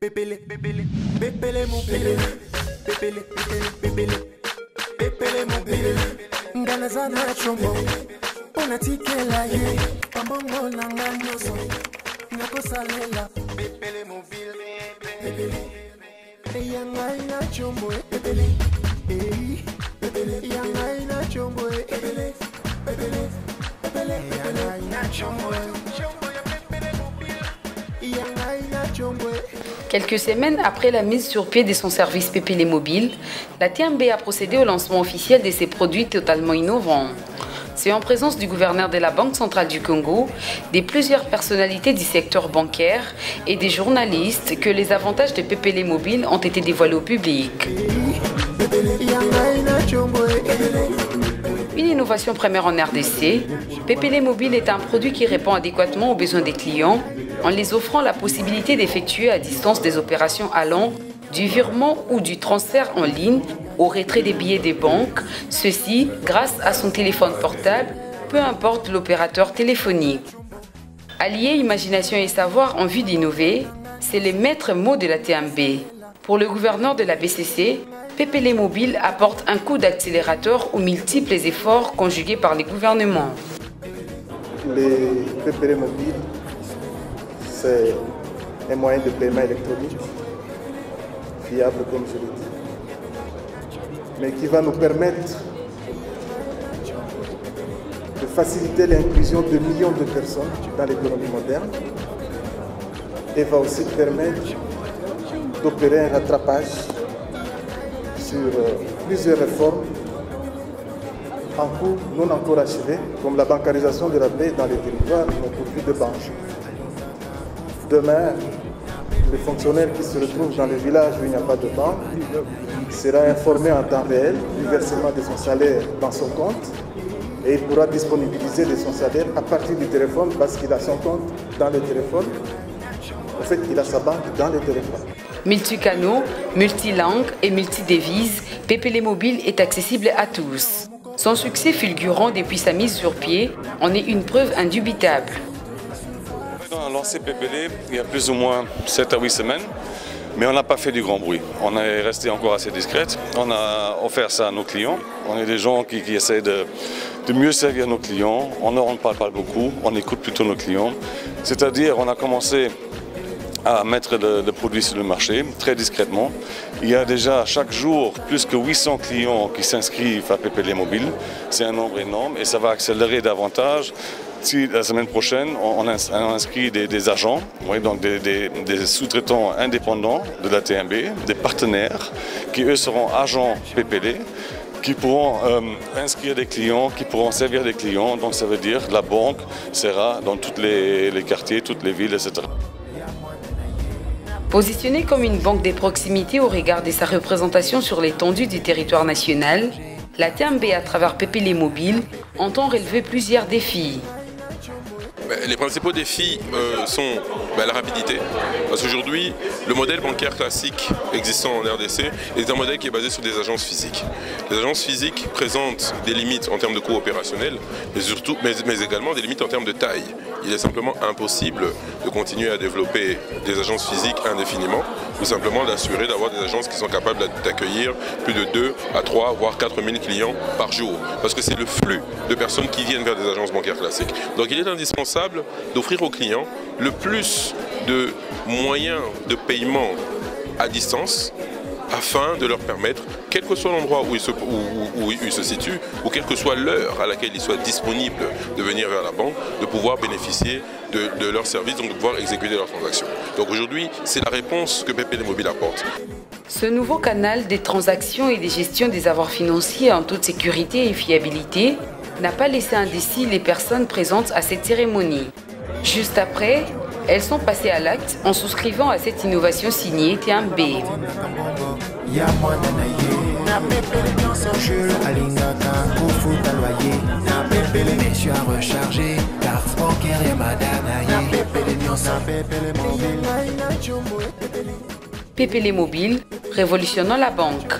Pépélé, pépélé, pépélé mon pépélé, pépélé, pépélé, pépélé mon pépélé. Ngana zana chombo, unatikela ye, pambongo nanga nyoso, nyako salela. Pépélé mobile, pépélé, yanga ina chombo, pépélé, pépélé, yanga ina chombo, pépélé, pépélé, pépélé, yanga ina chombo. Quelques semaines après la mise sur pied de son service Pépélé Mobile, la TMB a procédé au lancement officiel de ses produits totalement innovants. C'est en présence du gouverneur de la Banque centrale du Congo, de plusieurs personnalités du secteur bancaire et des journalistes que les avantages de Pépélé Mobile ont été dévoilés au public. Une innovation première en RDC, Pépélé Mobile est un produit qui répond adéquatement aux besoins des clients en les offrant la possibilité d'effectuer à distance des opérations allant du virement ou du transfert en ligne au retrait des billets des banques, ceci grâce à son téléphone portable, peu importe l'opérateur téléphonique. Allier imagination et savoir en vue d'innover, c'est le maître mot de la TMB. Pour le gouverneur de la BCC, Pépélé Mobile apporte un coup d'accélérateur aux multiples efforts conjugués par les gouvernements. Les Pépélé Mobile, c'est un moyen de paiement électronique, fiable comme je l'ai dit, mais qui va nous permettre de faciliter l'inclusion de millions de personnes dans l'économie moderne et va aussi permettre d'opérer un rattrapage sur plusieurs réformes en cours non encore achevées, comme la bancarisation de la paix dans les territoires non pourvus de banques. Demain, le fonctionnaire qui se retrouve dans le village où il n'y a pas de banque sera informé en temps réel du versement de son salaire dans son compte et il pourra disponibiliser de son salaire à partir du téléphone parce qu'il a son compte dans le téléphone. En fait, il a sa banque dans le téléphone. Multicanaux, multilangues et multidevises, Pépélé Mobile est accessible à tous. Son succès fulgurant depuis sa mise sur pied en est une preuve indubitable. On a lancé Pépélé il y a plus ou moins 7 à 8 semaines, mais on n'a pas fait du grand bruit. On est resté encore assez discrète. On a offert ça à nos clients. On est des gens qui essaient de mieux servir nos clients. On ne parle pas beaucoup, on écoute plutôt nos clients. C'est-à-dire on a commencé à mettre le produit sur le marché très discrètement. Il y a déjà chaque jour plus que 800 clients qui s'inscrivent à Pépélé Mobile. C'est un nombre énorme et ça va accélérer davantage. Si la semaine prochaine, on inscrit des agents, oui, donc des sous-traitants indépendants de la TMB, des partenaires qui eux seront agents Pépélé, qui pourront inscrire des clients, qui pourront servir des clients. Donc ça veut dire que la banque sera dans tous les quartiers, toutes les villes, etc. Positionnée comme une banque des proximités au regard de sa représentation sur l'étendue du territoire national, la TMB à travers Pépélé Mobile entend relever plusieurs défis. Les principaux défis sont la rapidité, parce qu'aujourd'hui, le modèle bancaire classique existant en RDC est un modèle qui est basé sur des agences physiques. Les agences physiques présentent des limites en termes de coûts opérationnels, mais également des limites en termes de taille. Il est simplement impossible de continuer à développer des agences physiques indéfiniment, ou simplement d'assurer d'avoir des agences qui sont capables d'accueillir plus de 2 à 3, voire 4 000 clients par jour, parce que c'est le flux de personnes qui viennent vers des agences bancaires classiques. Donc il est indispensable d'offrir aux clients le plus de moyens de paiement à distance afin de leur permettre, quel que soit l'endroit où ils se situent ou quelle que soit l'heure à laquelle ils soient disponibles de venir vers la banque, de pouvoir bénéficier de leurs services, donc de pouvoir exécuter leurs transactions. Donc aujourd'hui, c'est la réponse que Pépélé Mobile apporte. Ce nouveau canal des transactions et des gestions des avoirs financiers en toute sécurité et fiabilité n'a pas laissé indécis les personnes présentes à cette cérémonie. Juste après, elles sont passées à l'acte en souscrivant à cette innovation signée TMB. Pépélé Mobile, révolutionnant la banque.